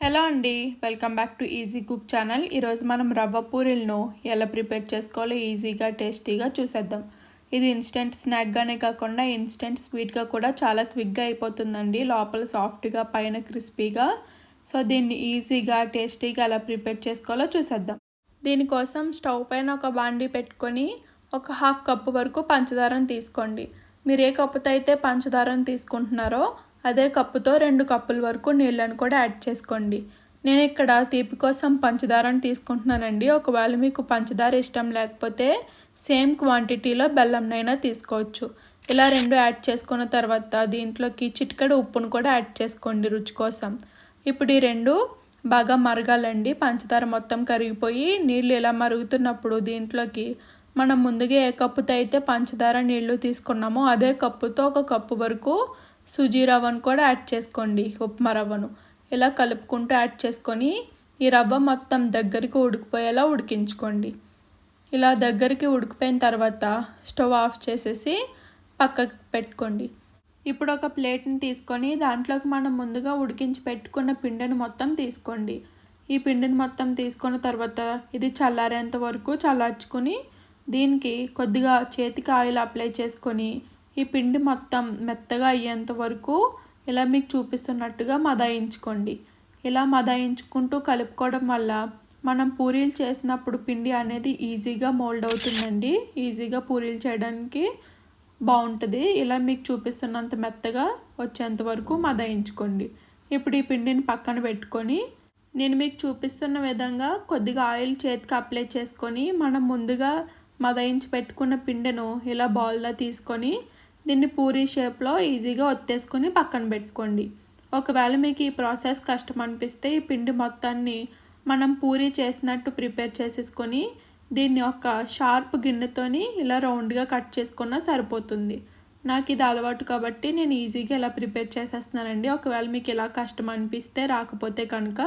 Hello అండి, welcome back to easy cook channel. ఈరోజు మనం రవ్వ పూరీలను ఎలా ప్రిపేర్ చేసుకోవాలో ఈజీగా టేస్టీగా చూసేద్దాం. ఇది ఇన్స్టెంట్ స్నాక్గానే కాకుండా ఇన్స్టెంట్ స్వీట్గా కూడా చాలా క్విక్గా అయిపోతుందండి. లోపల సాఫ్ట్గా పైన క్రిస్పీగా. సో దీన్ని ఈజీగా టేస్టీగా ఎలా ప్రిపేర్ చేసుకోవాలో చూసేద్దాం. దీనికోసం స్టవ్ పైన ఒక బాండీ పెట్టుకొని ఒక హాఫ్ కప్పు వరకు పంచదారను తీసుకోండి. మీరు ఏ కప్పుతో అయితే పంచదారను తీసుకుంటున్నారో అదే కప్పుతో 2 కప్పుల వరకు నీళ్ళను కూడా యాడ్ చేసుకోండి. నేను ఇక్కడ తీపి కోసం పంచదారను తీసుకుంటున్నానండి. ఒకవేళ మీకు పంచదార ఇష్టం లేకపోతే సేమ్ క్వాంటిటీలో బెల్లంనైనా తీసుకోవచ్చు. ఇలా 2 యాడ్ చేసుకున్న తర్వాత దీంట్లోకి చిటికెడు ఉప్పును కూడా యాడ్ చేసుకోండి రుచి కోసం. ఇప్పుడు ఈ 2 బాగా మరగాలండి. పంచదార మొత్తం కరిగిపోయి నీళ్ళు ఇలా మరుగుతున్నప్పుడు దీంట్లోకి మనం ముందుగా ఏ కప్పుతో అయితే పంచదార నీళ్లు తీసుకున్నామో అదే కప్పుతో ఒక కప్పు వరకు సుజీ రవ్వను కూడా యాడ్ చేసుకోండి, ఉప్మా రవ్వను. ఇలా కలుపుకుంటూ యాడ్ చేసుకొని ఈ రవ్వ మొత్తం దగ్గరికి ఉడికిపోయేలా ఉడికించుకోండి. ఇలా దగ్గరికి ఉడికిపోయిన తర్వాత స్టవ్ ఆఫ్ చేసేసి పక్కకు పెట్టుకోండి. ఇప్పుడు ఒక ప్లేట్ని తీసుకొని దాంట్లోకి మనం ముందుగా ఉడికించి పెట్టుకున్న పిండిని మొత్తం తీసుకోండి. ఈ పిండిని మొత్తం తీసుకున్న తర్వాత ఇది చల్లారేంత వరకు చల్లార్చుకొని దీనికి కొద్దిగా చేతికి ఆయిల్ అప్లై చేసుకొని ఈ పిండి మొత్తం మెత్తగా అయ్యేంత వరకు ఇలా మీకు చూపిస్తున్నట్టుగా మదాయించుకోండి. ఇలా మదాయించుకుంటూ కలుపుకోవడం వల్ల మనం పూరీలు చేసినప్పుడు పిండి అనేది ఈజీగా మోల్డ్ అవుతుందండి. ఈజీగా పూరీలు చేయడానికి బాగుంటుంది. ఇలా మీకు చూపిస్తున్నంత మెత్తగా వచ్చేంత వరకు మదాయించుకోండి. ఇప్పుడు ఈ పిండిని పక్కన పెట్టుకొని నేను మీకు చూపిస్తున్న విధంగా కొద్దిగా ఆయిల్ చేతికి అప్లై చేసుకొని మనం ముందుగా మదాయించి పెట్టుకున్న పిండిను ఇలా బాల్లా తీసుకొని దీన్ని పూరీ షేప్లో ఈజీగా ఒత్తేసుకొని పక్కన పెట్టుకోండి. ఒకవేళ మీకు ఈ ప్రాసెస్ కష్టం అనిపిస్తే ఈ పిండి మొత్తాన్ని మనం పూరీ చేసినట్టు ప్రిపేర్ చేసేసుకొని దీన్ని ఒక షార్ప్ గిన్నెతోని ఇలా రౌండ్గా కట్ చేసుకున్నా సరిపోతుంది. నాకు ఇది అలవాటు కాబట్టి నేను ఈజీగా ఇలా ప్రిపేర్ చేసేస్తున్నానండి. ఒకవేళ మీకు ఇలా కష్టం అనిపిస్తే రాకపోతే కనుక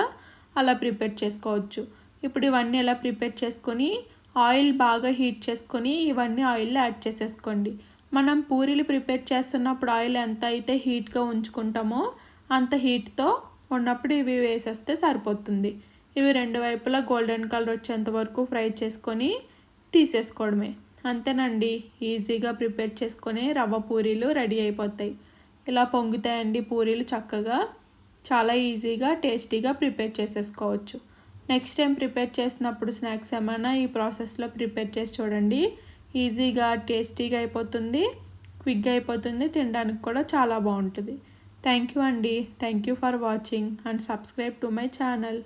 అలా ప్రిపేర్ చేసుకోవచ్చు. ఇప్పుడు ఇవన్నీ ఇలా ప్రిపేర్ చేసుకొని ఆయిల్ బాగా హీట్ చేసుకొని ఇవన్నీ ఆయిల్లో యాడ్ చేసేసుకోండి. మనం పూరీలు ప్రిపేర్ చేస్తున్నప్పుడు ఆయిల్ ఎంత అయితే హీట్గా ఉంచుకుంటామో అంత హీట్తో ఉన్నప్పుడు ఇవి వేసేస్తే సరిపోతుంది. ఇవి 2 వైపులా గోల్డెన్ కలర్ వచ్చేంత వరకు ఫ్రై చేసుకొని తీసేసుకోవడమే. అంతేనండి, ఈజీగా ప్రిపేర్ చేసుకొని రవ్వ పూరీలు రెడీ అయిపోతాయి. ఇలా పొంగుతాయండి పూరీలు చక్కగా. చాలా ఈజీగా టేస్టీగా ప్రిపేర్ చేసేసుకోవచ్చు. నెక్స్ట్ టైం ప్రిపేర్ చేసినప్పుడు స్నాక్స్ ఏమైనా ఈ ప్రాసెస్లో ప్రిపేర్ చేసి చూడండి. ఈజీగా టేస్టీగా అయిపోతుంది, క్విక్గా అయిపోతుంది, తినడానికి కూడా చాలా బాగుంటుంది. థ్యాంక్ యూ అండి. Thank you for watching and subscribe to my channel.